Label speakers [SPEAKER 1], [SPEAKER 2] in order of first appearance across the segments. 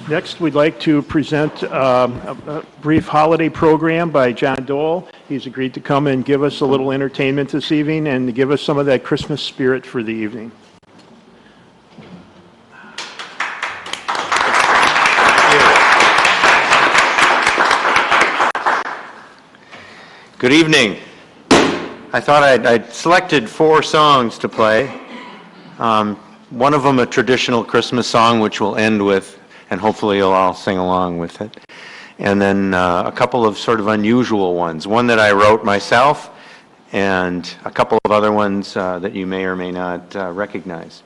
[SPEAKER 1] Next, we'd like to present a brief holiday program by John Dole. He's agreed to come and give us a little entertainment this evening and to give us some of that Christmas spirit for the evening.
[SPEAKER 2] Good evening. I thought I'd selected 4 songs to play. One of them a traditional Christmas song, which we'll end with, and hopefully you'll all sing along with it. And then a couple of sort of unusual ones. One that I wrote myself, and a couple of other ones that you may or may not recognize.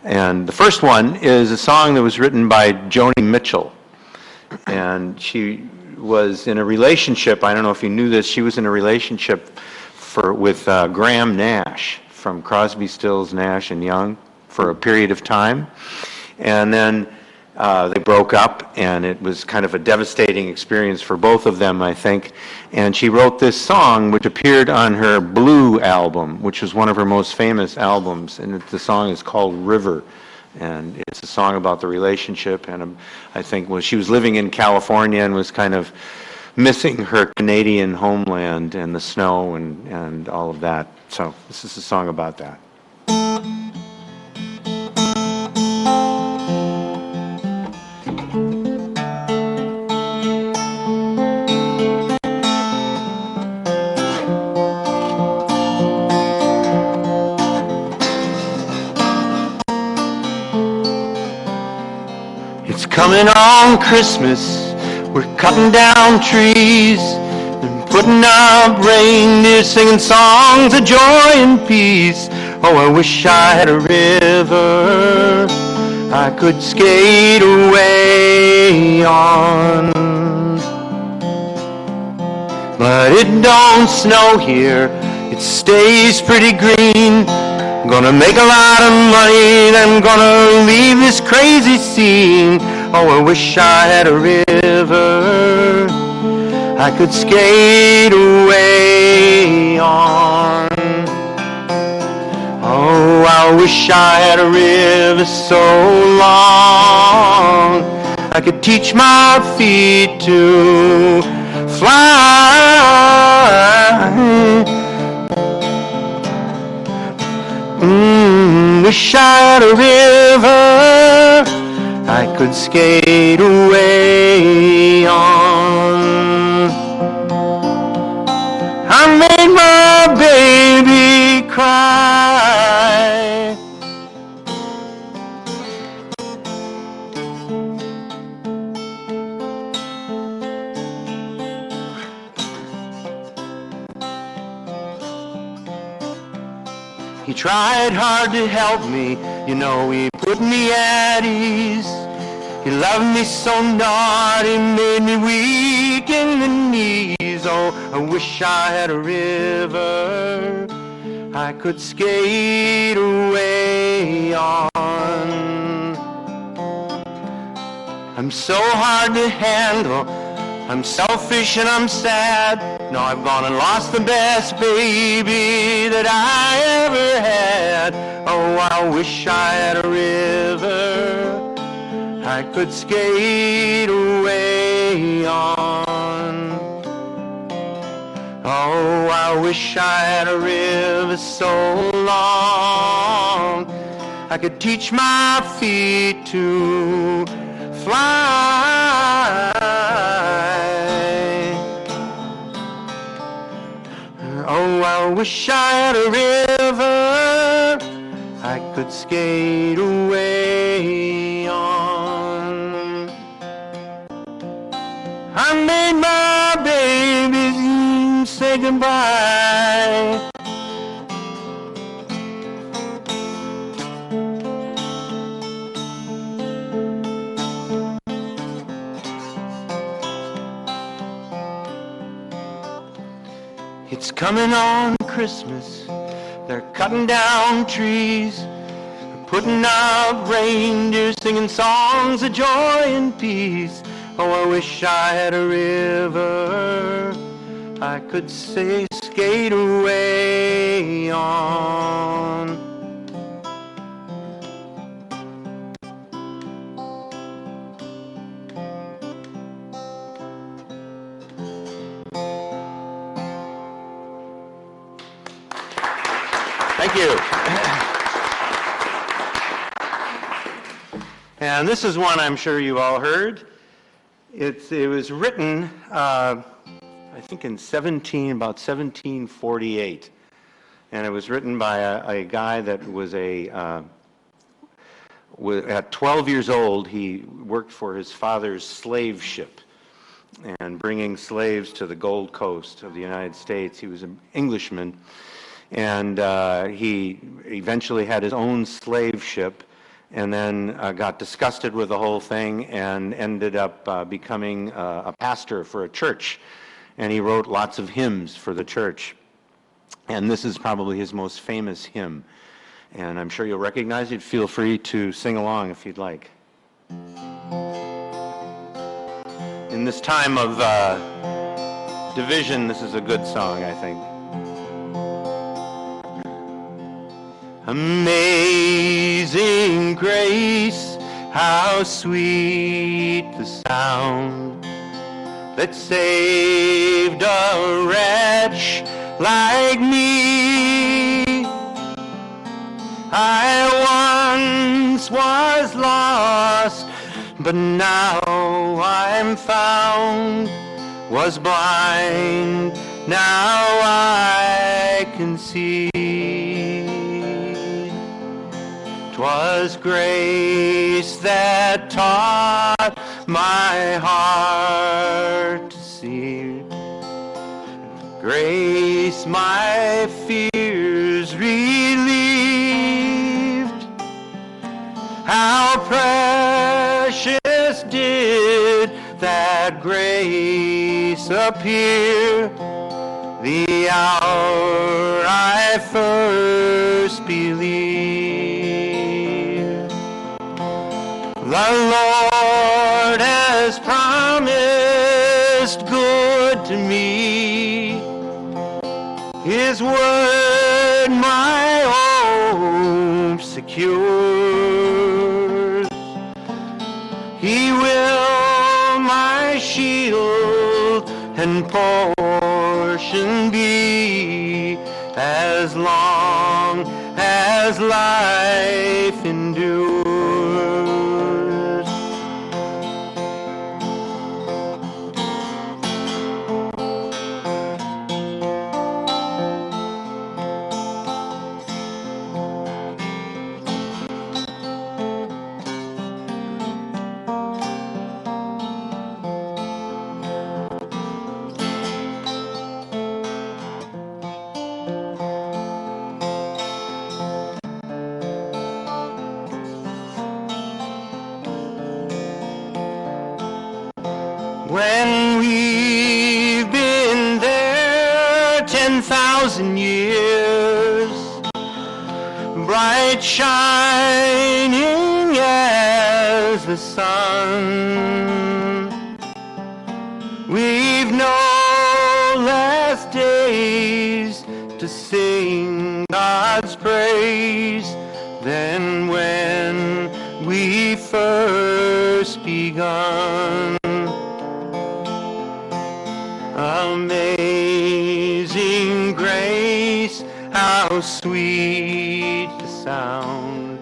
[SPEAKER 2] And the first one is a song that was written by Joni Mitchell. And she was in a relationship, I don't know if you knew this, she was in a relationship with Graham Nash from Crosby, Stills, Nash and Young for a period of time. And then they broke up, and it was kind of a devastating experience for both of them, I think. And she wrote this song, which appeared on her Blue album, which was one of her most famous albums. And the song is called River. And it's a song about the relationship. And I think she was living in California and was kind of missing her Canadian homeland and the snow and all of that. So this is a song about that. Coming on Christmas, we're cutting down trees and putting up reindeer, singing songs of joy and peace. Oh, I wish I had a river I could skate away on. But it don't snow here, it stays pretty green. I'm gonna make a lot of money, then I'm gonna leave this crazy scene. Oh, I wish I had a river I could skate away on. Oh, I wish I had a river so long I could teach my feet to fly. Wish I had a river I could skate away on. I made my baby cry. He tried hard to help me, you know, he put me at ease. He loved me so naughty, made me weak in the knees. Oh, I wish I had a river I could skate away on. I'm so hard to handle, I'm selfish and I'm sad. No, I've gone and lost the best baby that I ever had. Oh, I wish I had a river I could skate away on. Oh, I wish I had a river so long I could teach my feet to fly. Oh, I wish I had a river I could skate away on. I made my babies say goodbye. It's coming on Christmas, they're cutting down trees, putting up reindeer, singing songs of joy and peace. Oh, I wish I had a river I could say skate away on. Thank you. And this is one I'm sure you all heard. It was written, I think in about 1748. And it was written by a guy that was at 12 years old, he worked for his father's slave ship and bringing slaves to the Gold Coast of the United States. He was an Englishman, and he eventually had his own slave ship, and then got disgusted with the whole thing and ended up becoming a pastor for a church. And he wrote lots of hymns for the church. And this is probably his most famous hymn. And I'm sure you'll recognize it. Feel free to sing along if you'd like. In this time of division, this is a good song, I think. Amazing grace, how sweet the sound that saved a wretch like me. I once was lost, but now I'm found, was blind, now I can see. 'Twas grace that taught my heart to see. Grace my fears relieved. How precious did that grace appear the hour I first believed. The Lord has promised good to me. His word my hope secures. He will my shield and portion be as long as life endures. When we've been there 10,000 years, bright shining as the sun, we've no less days to sing God's praise than when we first begun. Amazing grace, how sweet the sound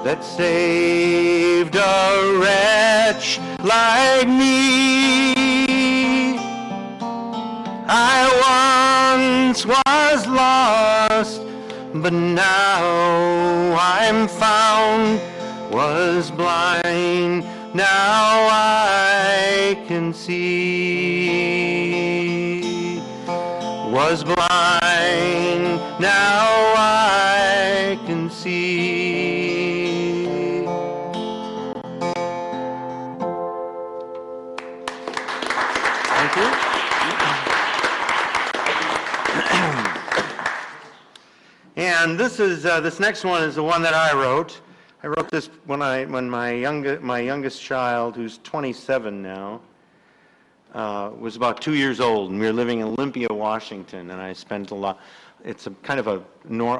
[SPEAKER 2] that saved a wretch like me. I once was lost, but now I'm found, was blind, now I can see. Was blind, now I can see. Thank you. And this next one is the one that I wrote. I wrote this when my youngest child, who's 27 now, was about 2 years old, and we were living in Olympia, Washington, and I spent a lot. It's a kind of a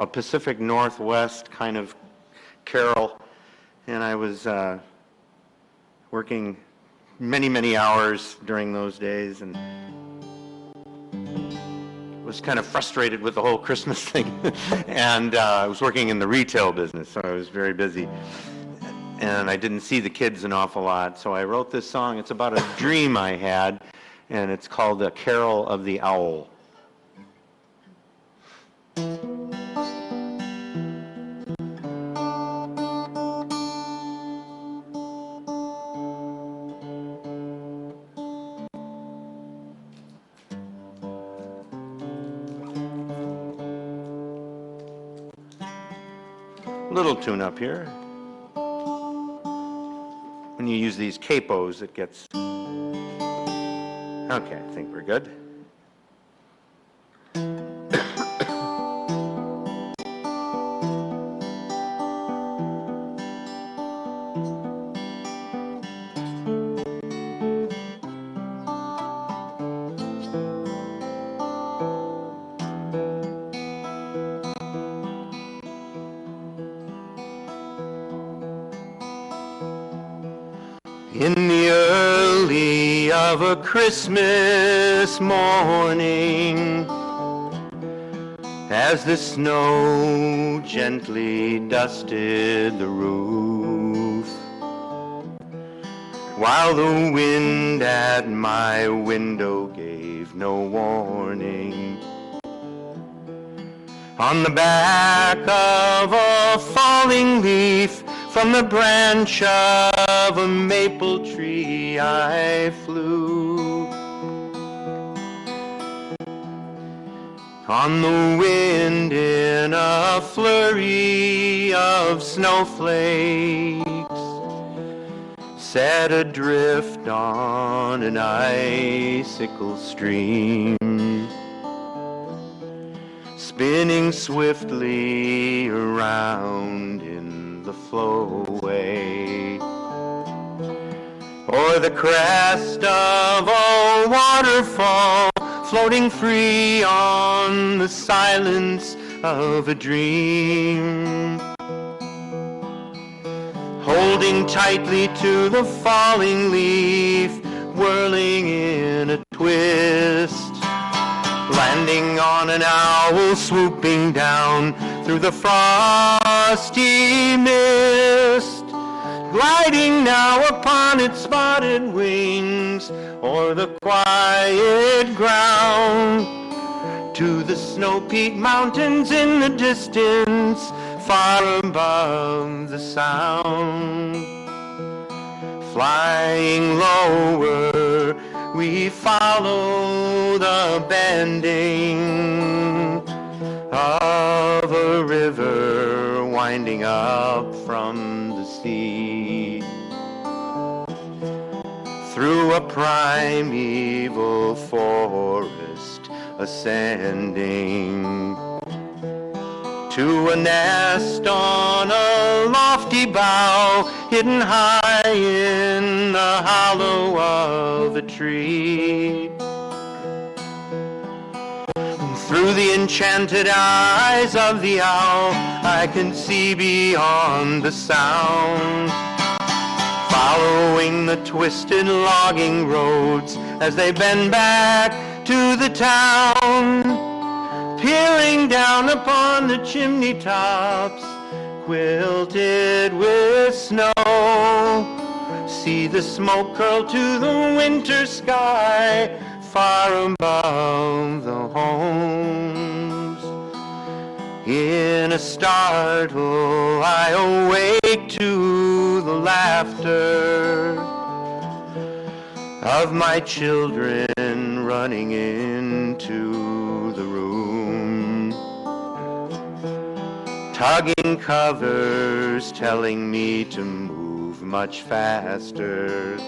[SPEAKER 2] Pacific Northwest kind of carol, and I was working many hours during those days, and was kind of frustrated with the whole Christmas thing. And I was working in the retail business, so I was very busy. And I didn't see the kids an awful lot, so I wrote this song. It's about a dream I had, and it's called The Carol of the Owl. Little tune up here. When you use these capos, it gets... Okay, I think we're good. In the early of a Christmas morning, as the snow gently dusted the roof, while the wind at my window gave no warning, on the back of a falling leaf from the branch of a maple tree I flew. On the wind in a flurry of snowflakes, set adrift on an icicle stream, spinning swiftly around in the flowway, or the crest of a waterfall, floating free on the silence of a dream, holding tightly to the falling leaf, whirling in a twist, landing on an owl swooping down through the frosty mist, gliding now upon its spotted wings o'er the quiet ground, to the snow-peaked mountains in the distance, far above the sound. Flying lower, we follow the bending of a river winding up from the sea, through a primeval forest ascending, to a nest on a lofty bough, hidden high in the hollow of a tree. Through the enchanted eyes of the owl, I can see beyond the sound, following the twisted logging roads as they bend back to the town, peering down upon the chimney tops, quilted with snow. See the smoke curl to the winter sky, far above the homes. In a startle, I awake to the laughter of my children running into the room, tugging covers, telling me to move much faster,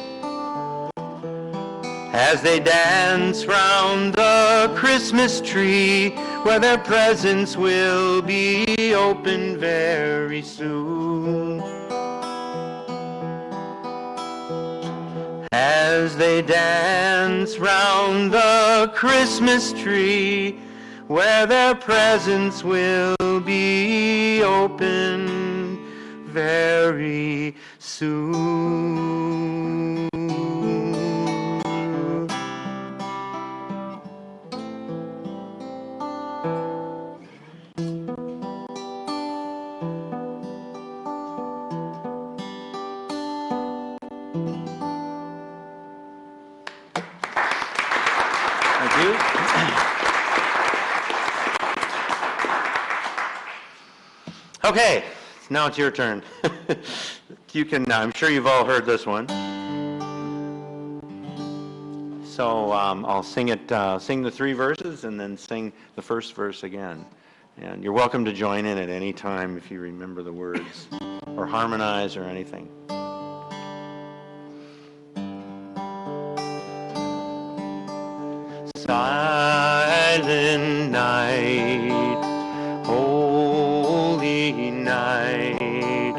[SPEAKER 2] as they dance round the Christmas tree, where their presents will be opened very soon. As they dance round the Christmas tree, where their presents will be opened very soon. Okay, now it's your turn. You can, I'm sure you've all heard this one. So I'll sing it, sing the 3 verses and then sing the first verse again. And you're welcome to join in at any time if you remember the words or harmonize or anything. Silent night, holy night,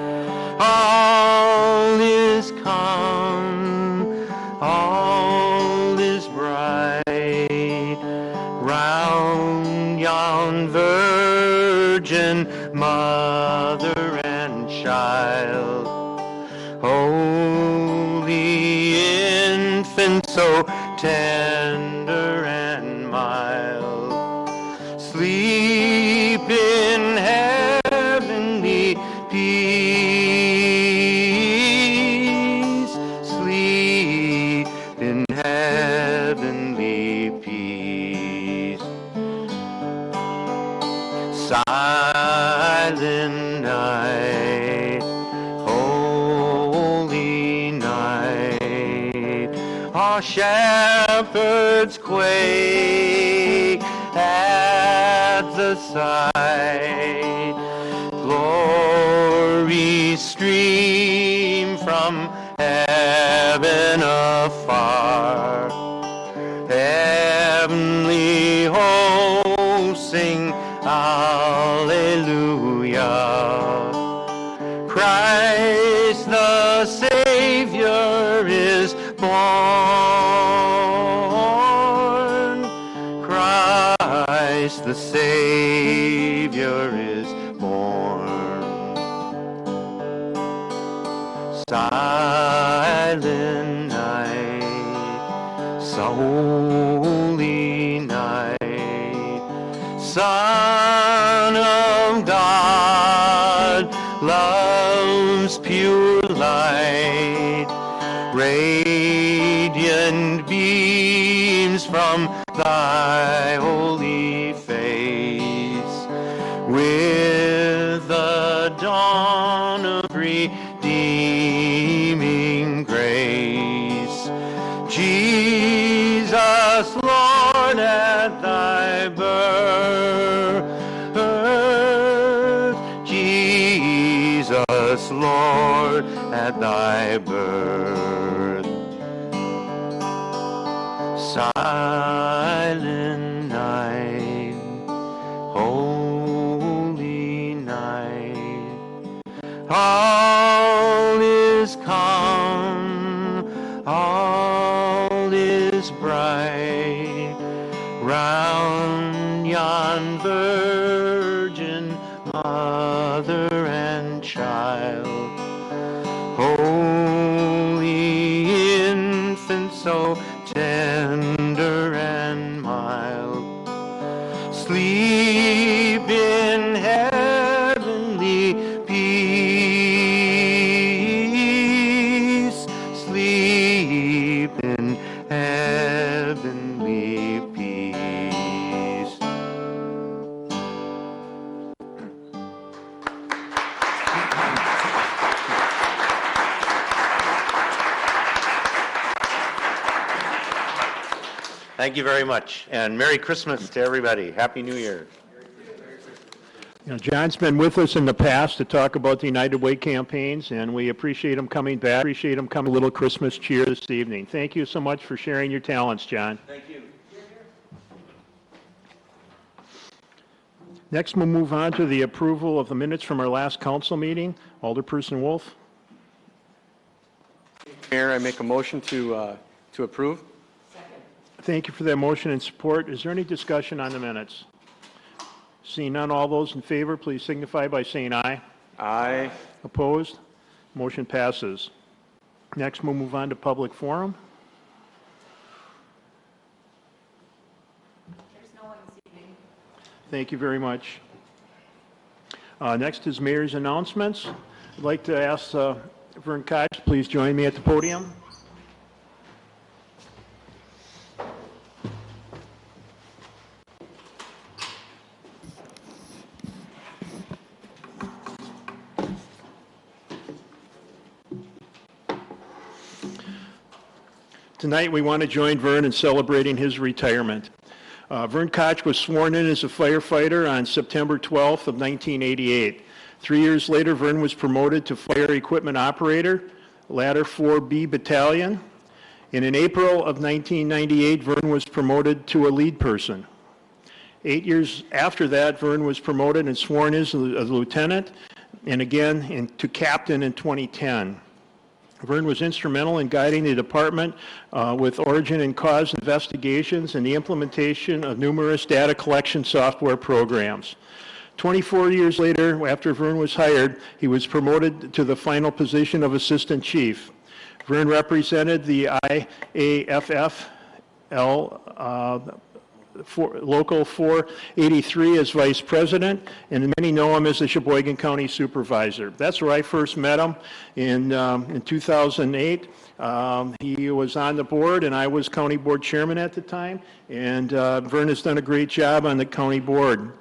[SPEAKER 2] all is calm, all is bright, round yon virgin mother and child, holy infant so tender and mild, sleep in heavenly peace, sleep in heavenly peace. Silent night, holy night, our shepherds quake at the sight, glory stream from heaven afar, heavenly hosts sing Alleluia. Christ the Savior is born. Christ the Savior is born. Silent night, so holy night, Son of God, love's pure light, radiant beams from thy holy face, with the dawn of redeeming grace. Jesus, Lord, at thy birth, Jesus, Lord, at thy birth. Silent night, holy night, all is calm, all is bright, round yon virgin mother and child, holy infant so tender and mild, sleep in heavenly peace, sleep in heavenly peace. Thank you very much, and Merry Christmas to everybody. Happy New Year.
[SPEAKER 1] You know, John's been with us in the past to talk about the United Way campaigns, and we appreciate him coming back. Appreciate him coming. A little Christmas cheer this evening. Thank you so much for sharing your talents, John.
[SPEAKER 2] Thank you.
[SPEAKER 1] Next, we'll move on to the approval of the minutes from our last council meeting. Alderperson Wolf.
[SPEAKER 3] Mayor, I make a motion to approve.
[SPEAKER 1] Thank you for that motion and support. Is there any discussion on the minutes? Seeing none, all those in favor, please signify by saying aye.
[SPEAKER 3] Aye.
[SPEAKER 1] Opposed? Motion passes. Next, we'll move on to public forum.
[SPEAKER 4] There's no one this evening.
[SPEAKER 1] Thank you very much. Next is mayor's announcements. I'd like to ask Vern Koch, please join me at the podium. Tonight, we want to join Vern in celebrating his retirement. Vern Koch was sworn in as a firefighter on September 12th of 1988. 3 years later, Vern was promoted to Fire Equipment Operator, Ladder 4B Battalion. And in April of 1998, Vern was promoted to a lead person. 8 years after that, Vern was promoted and sworn in as a lieutenant, and again to captain in 2010. Vern was instrumental in guiding the department with origin and cause investigations and the implementation of numerous data collection software programs. 24 years later, after Vern was hired, he was promoted to the final position of assistant chief. Vern represented the IAFFL Local 483 as vice president, and many know him as the Sheboygan County supervisor. That's where I first met him in 2008. He was on the board, and I was county board chairman at the time, and Vern has done a great job on the county board.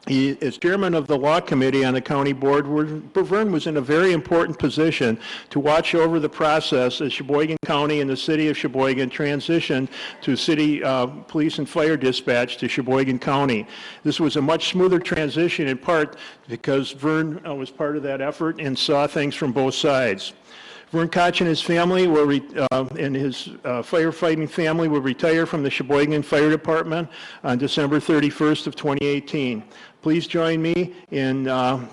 [SPEAKER 1] He is chairman of the law committee on the county board, where Vern was in a very important position to watch over the process as Sheboygan County and the city of Sheboygan transitioned to city police and fire dispatch to Sheboygan County. This was a much smoother transition in part because Vern was part of that effort and saw things from both sides. Vern Koch and his family and his firefighting family will retire from the Sheboygan Fire Department on December 31st of 2018. Please join me in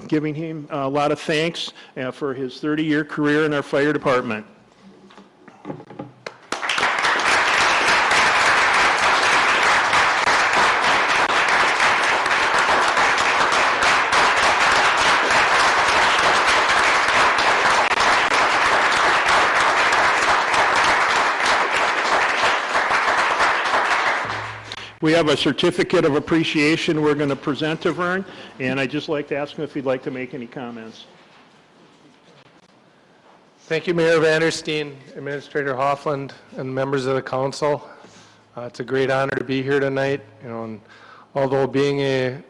[SPEAKER 1] giving him a lot of thanks for his 30-year career in our fire department. We have a certificate of appreciation we're going to present to Vern, and I'd just like to ask him if he'd like to make any comments.
[SPEAKER 4] Thank you, Mayor Vandersteen, Administrator Hoffland, and members of the council. It's a great honor to be here tonight. And although being a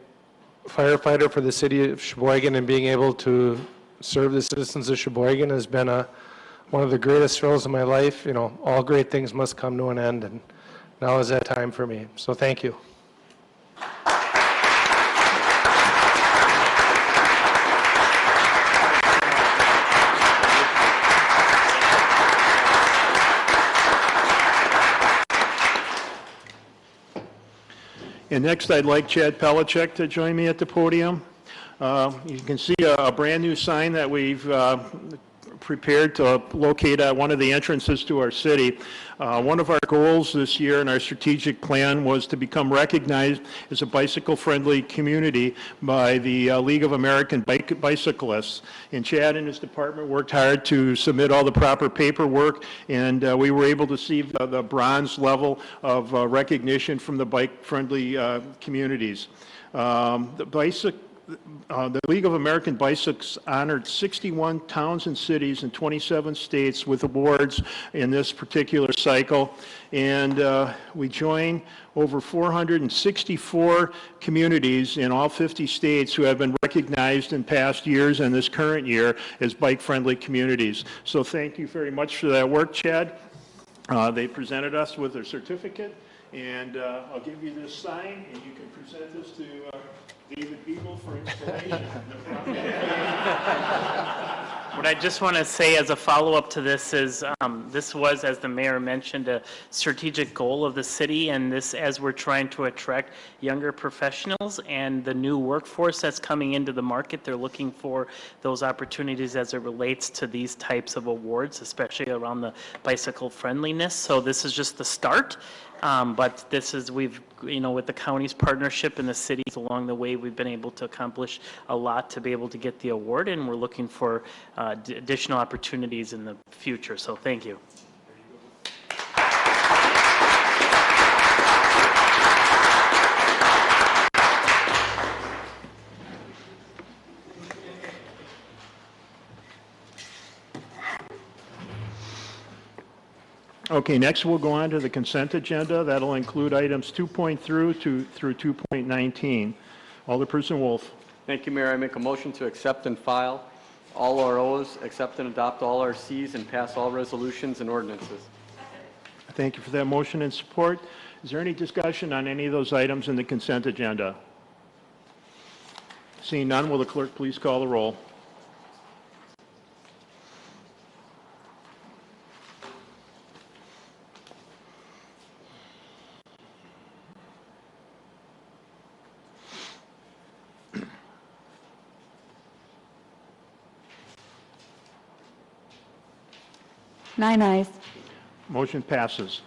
[SPEAKER 4] firefighter for the city of Sheboygan and being able to serve the citizens of Sheboygan has been one of the greatest thrills of my life. All great things must come to an end, and now is that time for me. So thank you.
[SPEAKER 1] And next, I'd like Chad Pelichek to join me at the podium. You can see a brand new sign that we've prepared to locate at one of the entrances to our city. One of our goals this year in our strategic plan was to become recognized as a bicycle-friendly community by the League of American Bicyclists. And Chad and his department worked hard to submit all the proper paperwork, and we were able to see the bronze level of recognition from the bike-friendly communities. The League of American Bicyclists honored 61 towns and cities in 27 states with awards in this particular cycle, and we join over 464 communities in all 50 states who have been recognized in past years and this current year as bike-friendly communities. So thank you very much for that work, Chad. They presented us with their certificate, and I'll give you this sign, and you can present this to David Beagle for installation.
[SPEAKER 5] What I just want to say as a follow-up to this is this was, as the mayor mentioned, a strategic goal of the city, and this as we're trying to attract younger professionals and the new workforce that's coming into the market, they're looking for those opportunities as it relates to these types of awards, especially around the bicycle friendliness. So this is just the start. But this is, with the county's partnership and the cities along the way, we've been able to accomplish a lot to be able to get the award, and we're looking for additional opportunities in the future. So thank you.
[SPEAKER 1] Okay, next we'll go on to the consent agenda. That'll include items 2.3 through 2.19. Alderperson Wolf.
[SPEAKER 3] Thank you, Mayor. I make a motion to accept and file all ROs, accept and adopt all RCs, and pass all resolutions and ordinances.
[SPEAKER 1] Thank you for that motion and support. Is there any discussion on any of those items in the consent agenda? Seeing none, will the clerk please call the roll?
[SPEAKER 6] Nine ayes.
[SPEAKER 1] Motion passes.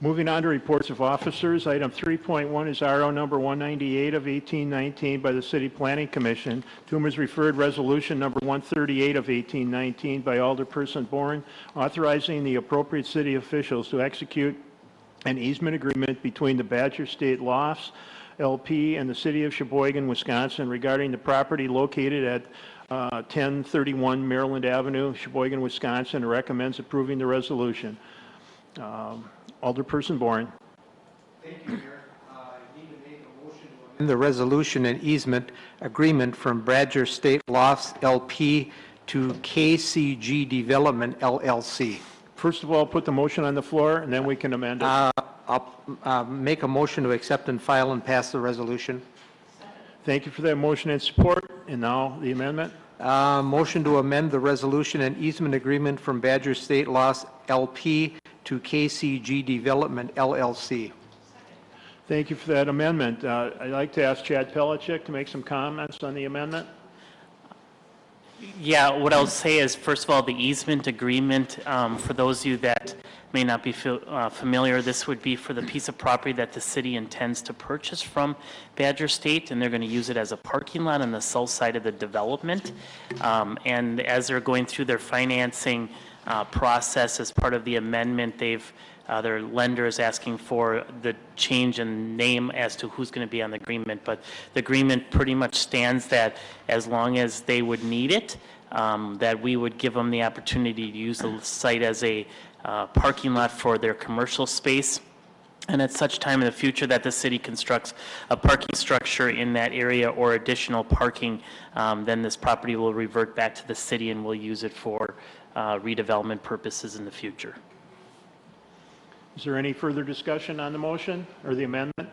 [SPEAKER 1] Moving on to reports of officers, item 3.1 is RO number 198 of 1819 by the City Planning Commission, to whom is referred resolution number 138 of 1819 by Alderperson Bourne, authorizing the appropriate city officials to execute an easement agreement between the Badger State Lofts LP and the City of Sheboygan, Wisconsin, regarding the property located at 1031 Maryland Avenue, Sheboygan, Wisconsin, and recommends approving the resolution. Alderperson Bourne.
[SPEAKER 7] Thank you, Mayor. I need to make a motion to amend the resolution and easement agreement from Badger State Lofts LP to KCG Development LLC.
[SPEAKER 1] First of all, put the motion on the floor, and then we can amend it.
[SPEAKER 7] I'll make a motion to accept and file and pass the resolution.
[SPEAKER 1] Thank you for that motion and support. And now the amendment.
[SPEAKER 7] Motion to amend the resolution and easement agreement from Badger State Lofts LP to KCG Development LLC.
[SPEAKER 1] Thank you for that amendment. I'd like to ask Chad Pelichick to make some comments on the amendment.
[SPEAKER 5] Yeah, what I'll say is, first of all, the easement agreement, for those of you that may not be familiar, this would be for the piece of property that the city intends to purchase from Badger State, and they're going to use it as a parking lot on the south side of the development. And as they're going through their financing process as part of the amendment, their lender is asking for the change in name as to who's going to be on the agreement. But the agreement pretty much stands that as long as they would need it, that we would give them the opportunity to use the site as a parking lot for their commercial space. And at such time in the future that the city constructs a parking structure in that area or additional parking, then this property will revert back to the city and we'll use it for redevelopment purposes in the future.
[SPEAKER 1] Is there any further discussion on the motion or the amendment?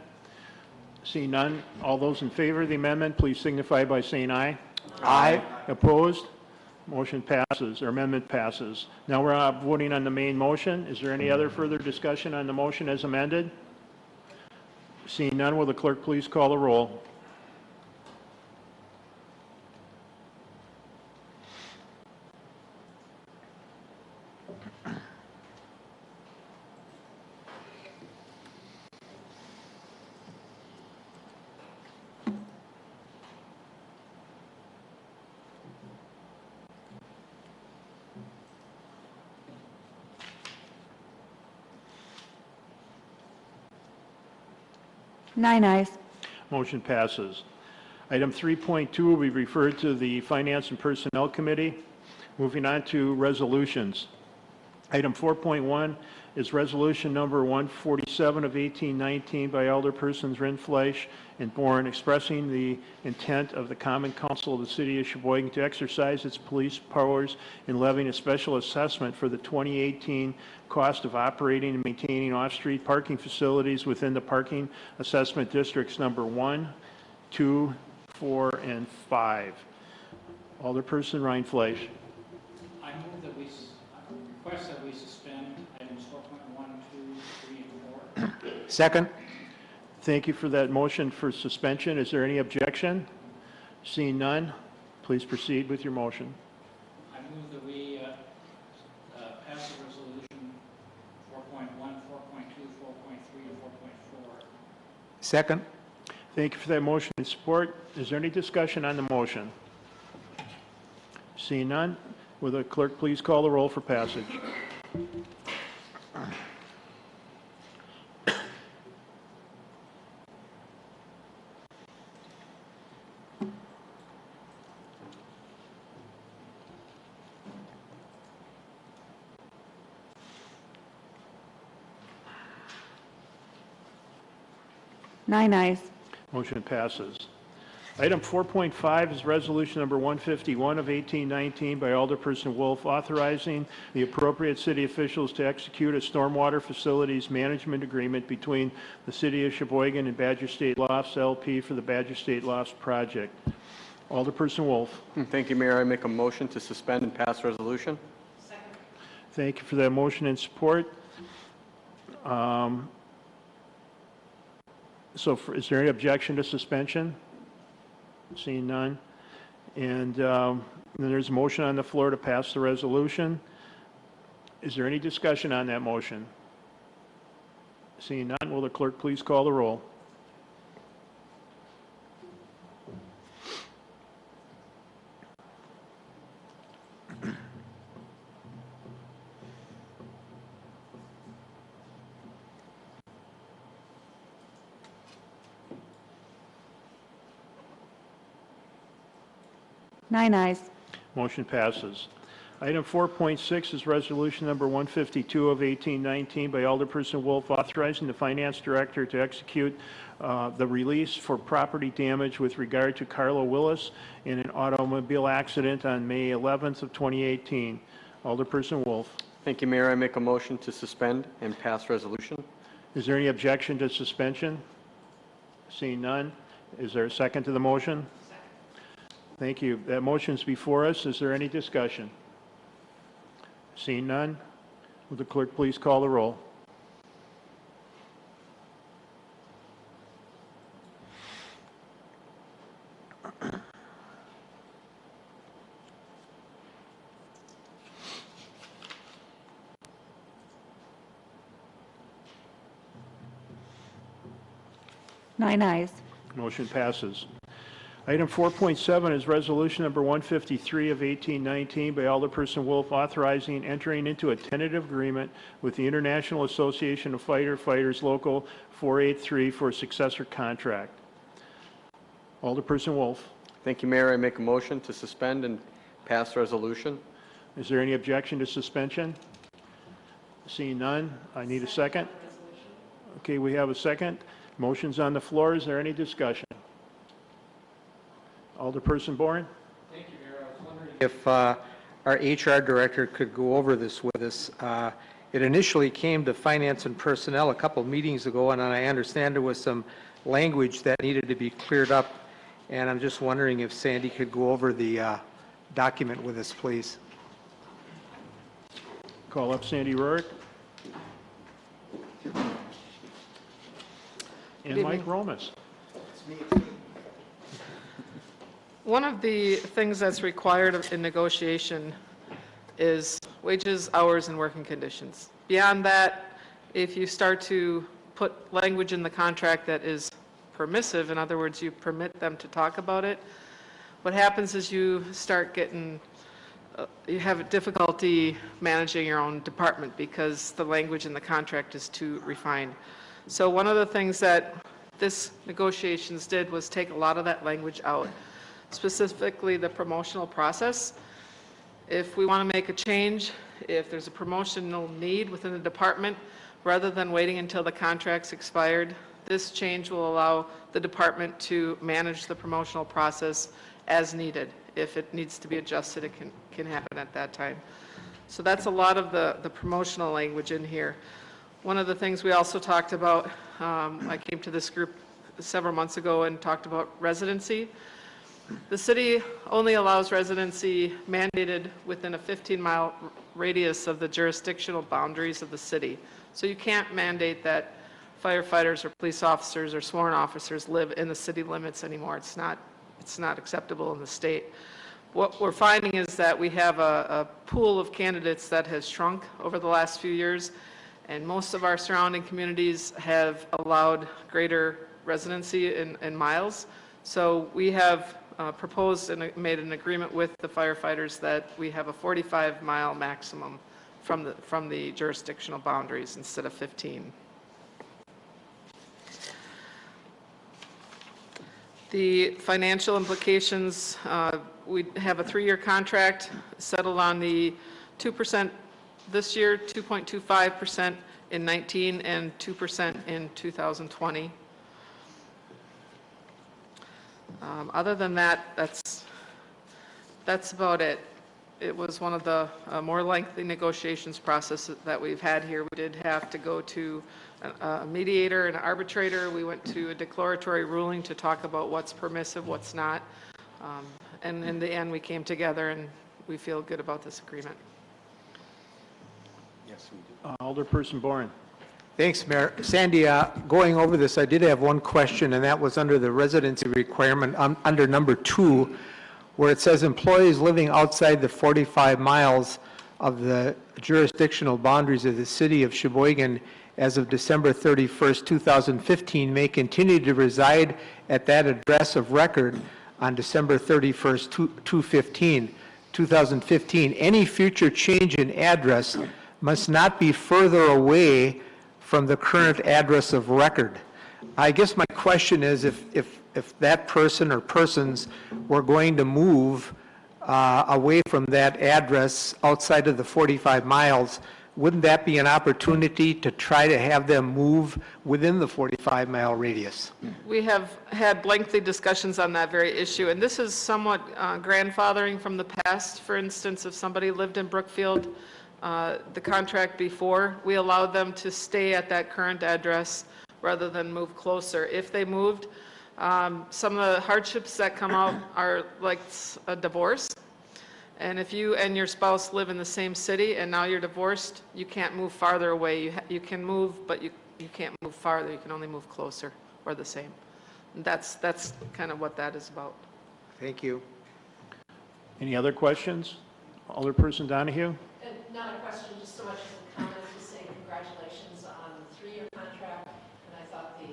[SPEAKER 1] Seeing none, all those in favor of the amendment, please signify by saying aye.
[SPEAKER 7] Aye.
[SPEAKER 1] Opposed? Motion passes, or amendment passes. Now we're voting on the main motion. Is there any other further discussion on the motion as amended? Seeing none, will the clerk please call the roll?
[SPEAKER 6] Nine ayes.
[SPEAKER 1] Motion passes. Item 3.2 will be referred to the Finance and Personnel Committee. Moving on to resolutions. Item 4.1 is resolution number 147 of 1819 by Alderpersons Rindfleisch and Bourne, expressing the intent of the Common Council of the City of Sheboygan to exercise its police powers in levying a special assessment for the 2018 cost of operating and maintaining off-street parking facilities within the parking assessment districts number 1, 2, 4, and 5. Alderperson Rindfleisch.
[SPEAKER 8] I move that request that we suspend items 4.1, 2, 3, and 4.
[SPEAKER 7] Second.
[SPEAKER 1] Thank you for that motion for suspension. Is there any objection? Seeing none, please proceed with your motion.
[SPEAKER 8] I move that we pass the resolution 4.1, 4.2, 4.3, and 4.4.
[SPEAKER 7] Second.
[SPEAKER 1] Thank you for that motion and support. Is there any discussion on the motion? Seeing none, will the clerk please call the roll for passage?
[SPEAKER 6] Nine ayes.
[SPEAKER 1] Motion passes. Item 4.5 is resolution number 151 of 1819 by Alderperson Wolf, authorizing the appropriate city officials to execute a stormwater facilities management agreement between the city of Sheboygan and Badger State Lofts LP for the Badger State Lofts project. Alderperson Wolf.
[SPEAKER 3] Thank you, Mayor. I make a motion to suspend and pass resolution.
[SPEAKER 1] Thank you for that motion and support. Is there any objection to suspension? Seeing none. And then there's a motion on the floor to pass the resolution. Is there any discussion on that motion? Seeing none, will the clerk please call the roll?
[SPEAKER 6] Nine ayes.
[SPEAKER 1] Motion passes. Item 4.6 is resolution number 152 of 1819 by Alderperson Wolf, authorizing the finance director to execute the release for property damage with regard to Carla Willis in an automobile accident on May 11th of 2018. Alderperson Wolf.
[SPEAKER 3] Thank you, Mayor. I make a motion to suspend and pass resolution.
[SPEAKER 1] Is there any objection to suspension? Seeing none, is there a second to the motion? Thank you. That motion's before us. Is there any discussion? Seeing none, will the clerk please call the roll?
[SPEAKER 6] Nine ayes.
[SPEAKER 1] Motion passes. Item 4.7 is resolution number 153 of 1819 by Alderperson Wolf, authorizing entering into a tentative agreement with the International Association of Firefighters Local 483 for a successor contract. Alderperson Wolf.
[SPEAKER 3] Thank you, Mayor. I make a motion to suspend and pass resolution.
[SPEAKER 1] Is there any objection to suspension? Seeing none, I need a second. Okay, we have a second. Motion's on the floor. Is there any discussion? Alderperson Bourne?
[SPEAKER 7] Thank you, Mayor. I was wondering if our HR director could go over this with us. It initially came to Finance and Personnel a couple of meetings ago, and I understand there was some language that needed to be cleared up, and I'm just wondering if Sandy could go over the document with us, please.
[SPEAKER 1] Call up Sandy Rurick. And Mike Romas.
[SPEAKER 9] One of the things that's required in negotiation is wages, hours, and working conditions. Beyond that, if you start to put language in the contract that is permissive, in other words, you permit them to talk about it, what happens is you start getting, you have difficulty managing your own department because the language in the contract is too refined. So one of the things that this negotiations did was take a lot of that language out, specifically the promotional process. If we want to make a change, if there's a promotional need within the department, rather than waiting until the contract's expired, this change will allow the department to manage the promotional process as needed. If it needs to be adjusted, it can happen at that time. So that's a lot of the promotional language in here. One of the things we also talked about, I came to this group several months ago and talked about residency. The city only allows residency mandated within a 15-mile radius of the jurisdictional boundaries of the city. So you can't mandate that firefighters or police officers or sworn officers live in the city limits anymore. It's not acceptable in the state. What we're finding is that we have a pool of candidates that has shrunk over the last few years, and most of our surrounding communities have allowed greater residency in miles. So we have proposed and made an agreement with the firefighters that we have a 45-mile maximum from the jurisdictional boundaries instead of 15. The financial implications, we have a 3-year contract settled on the 2% this year, 2.25% in 19, and 2% in 2020. Other than that, that's about it. It was one of the more lengthy negotiations processes that we've had here. We did have to go to a mediator and an arbitrator. We went to a declaratory ruling to talk about what's permissive, what's not. And in the end, we came together, and we feel good about this agreement.
[SPEAKER 1] Alderperson Bourne.
[SPEAKER 7] Thanks, Mayor. Sandy, going over this, I did have one question, and that was under the residency requirement, under number 2, where it says employees living outside the 45 miles of the jurisdictional boundaries of the city of Sheboygan as of December 31st, 2015, may continue to reside at that address of record on December 31st, 2015. Any future change in address must not be further away from the current address of record. I guess my question is if that person or persons were going to move away from that address outside of the 45 miles, wouldn't that be an opportunity to try to have them move within the 45-mile radius?
[SPEAKER 9] We have had lengthy discussions on that very issue, and this is somewhat grandfathering from the past. For instance, if somebody lived in Brookfield, the contract before, we allowed them to stay at that current address rather than move closer. If they moved, some of the hardships that come out are like a divorce. And if you and your spouse live in the same city and now you're divorced, you can't move farther away. You can move, but you can't move farther. You can only move closer or the same. And that's kind of what that is about.
[SPEAKER 7] Thank you.
[SPEAKER 1] Any other questions? Alderperson Donahue?
[SPEAKER 10] And not a question, just so much as a comment to say congratulations on the 3-year contract, and I thought the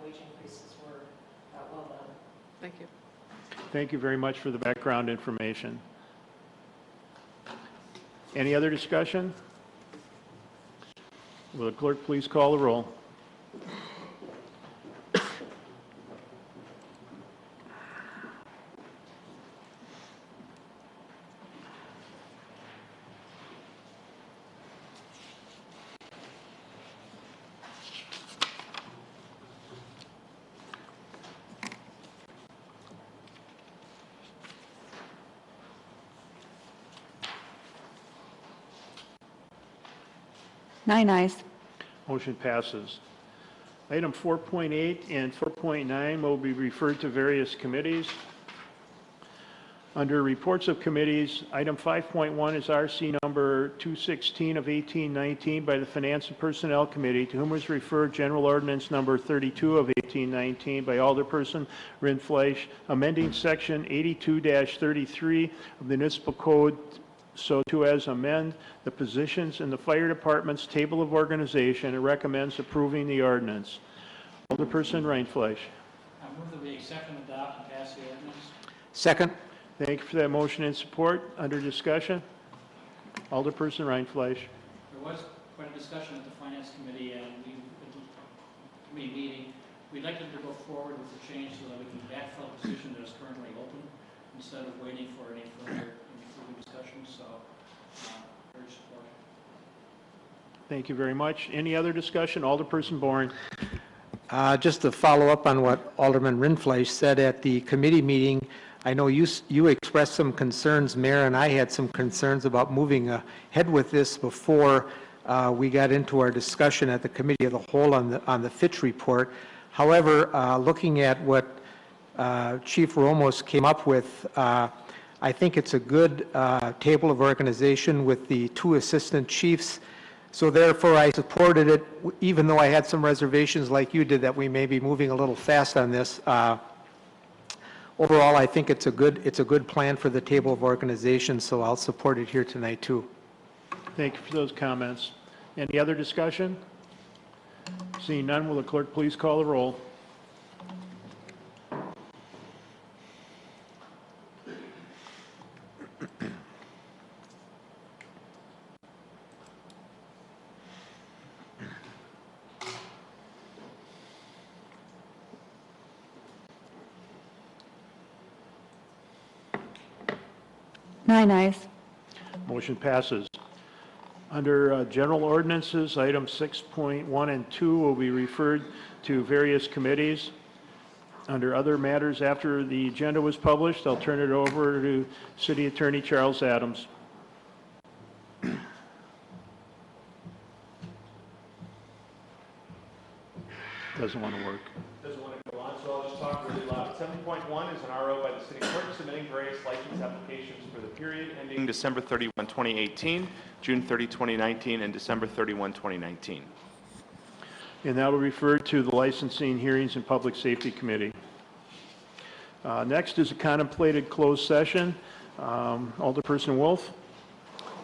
[SPEAKER 10] wage increases were well done.
[SPEAKER 9] Thank you.
[SPEAKER 1] Thank you very much for the background information. Any other discussion? Will the clerk please call the roll?
[SPEAKER 6] Nine ayes.
[SPEAKER 1] Motion passes. Item 4.8 and 4.9 will be referred to various committees. Under reports of committees, item 5.1 is RC number 216 of 1819 by the Finance and Personnel Committee, to whom was referred General Ordinance number 32 of 1819 by Alderperson Rindfleisch, amending section 82-33 of the Municipal Code so to as amend the positions in the fire department's table of organization, and recommends approving the ordinance. Alderperson Rindfleisch.
[SPEAKER 8] I move that we accept and adopt and pass the ordinance.
[SPEAKER 7] Second.
[SPEAKER 1] Thank you for that motion and support. Under discussion, Alderperson Rindfleisch.
[SPEAKER 8] There was quite a discussion at the Finance Committee and committee meeting. We'd like them to go forward with the change so that we can backfill a position that is currently open instead of waiting for any further discussion. So, urge support.
[SPEAKER 1] Thank you very much. Any other discussion? Alderperson Bourne.
[SPEAKER 7] Just to follow up on what Alderman Rindfleisch said at the committee meeting, I know you expressed some concerns, Mayor, and I had some concerns about moving ahead with this before we got into our discussion at the Committee of the Whole on the Fitch report. However, looking at what Chief Ramos came up with, I think it's a good table of organization with the 2 assistant chiefs. So therefore, I supported it, even though I had some reservations like you did that we may be moving a little fast on this. Overall, I think it's a good plan for the table of organization, so I'll support it here tonight too.
[SPEAKER 1] Thank you for those comments. Any other discussion? Seeing none, will the clerk please call the roll?
[SPEAKER 6] Nine ayes.
[SPEAKER 1] Motion passes. Under general ordinances, items 6.1 and 2 will be referred to various committees. Under other matters, after the agenda was published, I'll turn it over to City Attorney Charles Adams. Doesn't want to work.
[SPEAKER 11] Doesn't want to go on, so I'll just talk really loud. 7.1 is an RO by the city clerk submitting various license applications for the period ending December 31, 2018, June 30, 2019, and December 31, 2019.
[SPEAKER 1] And that will refer to the Licensing, Hearings, and Public Safety Committee. Next is a contemplated closed session. Alderperson Wolf.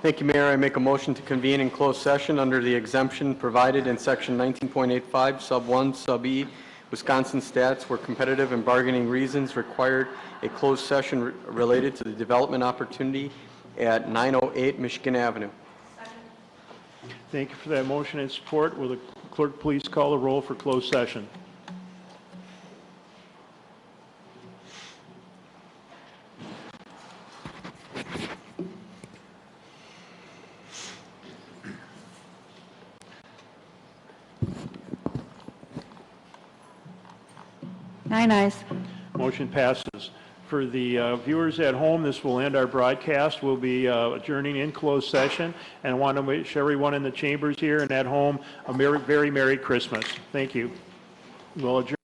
[SPEAKER 3] Thank you, Mayor. I make a motion to convene in closed session under the exemption provided in Section 19.85, Sub 1, Sub E, Wisconsin Stats, where competitive and bargaining reasons required a closed session related to the development opportunity at 908 Michigan Avenue.
[SPEAKER 1] Thank you for that motion and support. Will the clerk please call the roll for closed session?
[SPEAKER 6] Nine ayes.
[SPEAKER 1] Motion passes. For the viewers at home, this will end our broadcast. We'll be adjourning in closed session, and I want to wish everyone in the chambers here and at home a very Merry Christmas. Thank you. We'll adjourn.